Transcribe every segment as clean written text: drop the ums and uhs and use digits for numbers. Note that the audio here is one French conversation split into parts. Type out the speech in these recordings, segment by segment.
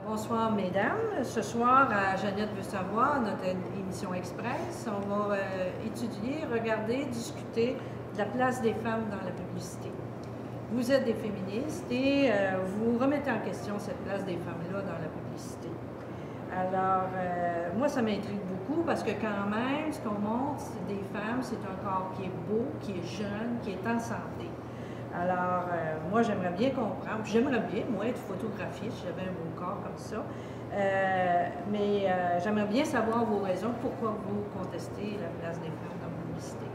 Bonsoir, mesdames. Ce soir, à Jeannette veut savoir, notre émission express, on va étudier, regarder, discuter de la place des femmes dans la publicité. Vous êtes des féministes et vous remettez en question cette place des femmes-là dans la publicité. Alors, moi, ça m'intrigue beaucoup parce que quand même, ce qu'on montre des femmes, c'est un corps qui est beau, qui est jeune, qui est en santé. Alors, moi, j'aimerais bien comprendre, j'aimerais bien, moi, être photographiée, si j'avais un beau corps comme ça, mais j'aimerais bien savoir vos raisons, pourquoi vous contestez la place des femmes dans la publicité.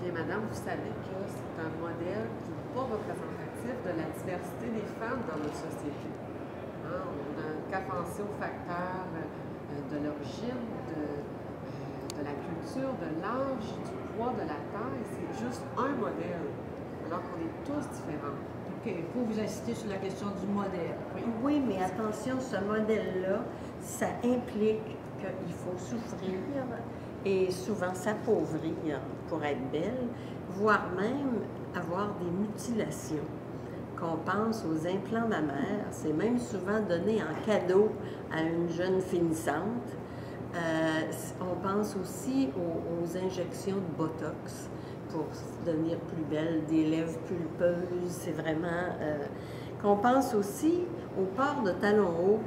Bien, madame, vous savez que c'est un modèle qui n'est pas représentatif de la diversité des femmes dans notre société. Hein? On n'a qu'à penser aux facteurs de l'origine, de la culture, de l'âge, du poids, de la taille. C'est juste un modèle, alors qu'on est tous différents. OK. Il faut vous insister sur la question du modèle. Oui, mais attention, ce modèle-là, ça implique qu'il faut souffrir et souvent s'appauvrir pour être belle, voire même avoir des mutilations. Qu'on pense aux implants mammaires, c'est même souvent donné en cadeau à une jeune finissante. On pense aussi aux injections de Botox pour devenir plus belle, des lèvres pulpeuses, c'est vraiment... qu'on pense aussi au port de talons hauts.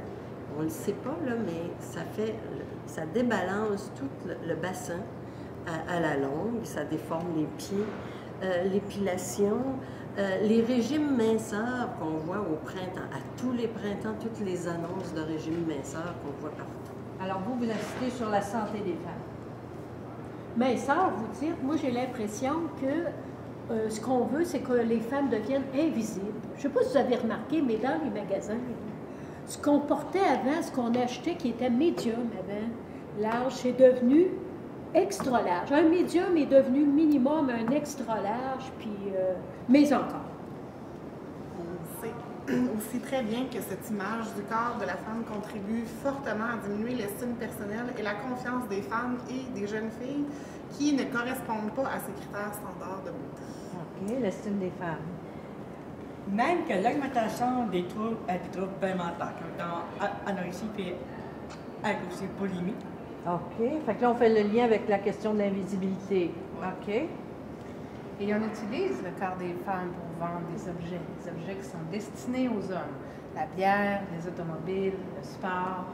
On ne le sait pas, là, mais ça débalance tout le bassin à la longue, ça déforme les pieds, l'épilation, les régimes minceurs qu'on voit au printemps, à tous les printemps, toutes les annonces de régimes minceurs qu'on voit partout. Alors, vous insistez sur la santé des femmes. Minceur, vous dites, moi j'ai l'impression que ce qu'on veut, c'est que les femmes deviennent invisibles. Je ne sais pas si vous avez remarqué, mais dans les magasins, ce qu'on portait avant, ce qu'on achetait qui était médium avant, large, c'est devenu extra large. Un médium est devenu minimum un extra large, puis mais encore. On sait aussi très bien que cette image du corps de la femme contribue fortement à diminuer l'estime personnelle et la confiance des femmes et des jeunes filles qui ne correspondent pas à ces critères standards de beauté. OK. L'estime des femmes. Même que l'augmentation des troubles alimentaires, comme anorexie et aussi boulimie. OK. Fait que là, on fait le lien avec la question de l'invisibilité. OK. Et on utilise le corps des femmes pour vendre des objets qui sont destinés aux hommes. La bière, les automobiles, le sport.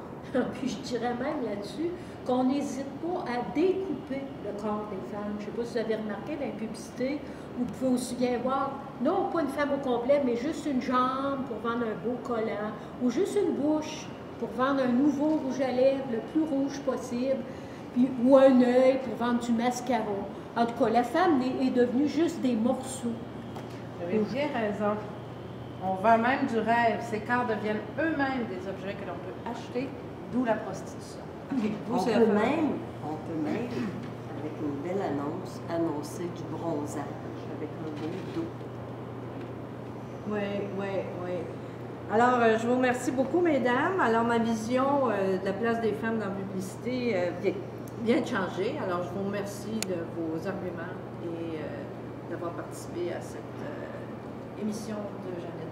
Puis je dirais même là-dessus qu'on n'hésite pas à découper le corps des femmes. Je ne sais pas si vous avez remarqué dans les publicités, vous pouvez aussi bien voir, non pas une femme au complet, mais juste une jambe pour vendre un beau collant, ou juste une bouche pour vendre un nouveau rouge à lèvres le plus rouge possible, puis, ou un œil pour vendre du mascara. En tout cas, la femme est devenue juste des morceaux. Vous avez bien raison. On vend même du rêve. Ces corps deviennent eux-mêmes des objets que l'on peut acheter, d'où la prostitution. Okay. On peut même, avec une belle annonce, annoncer du bronzage avec un beau dos. Oui. Alors, je vous remercie beaucoup, mesdames. Alors, ma vision de la place des femmes dans la publicité vient de changer. Alors, je vous remercie de vos arguments et d'avoir participé à cette émission de Jeannette.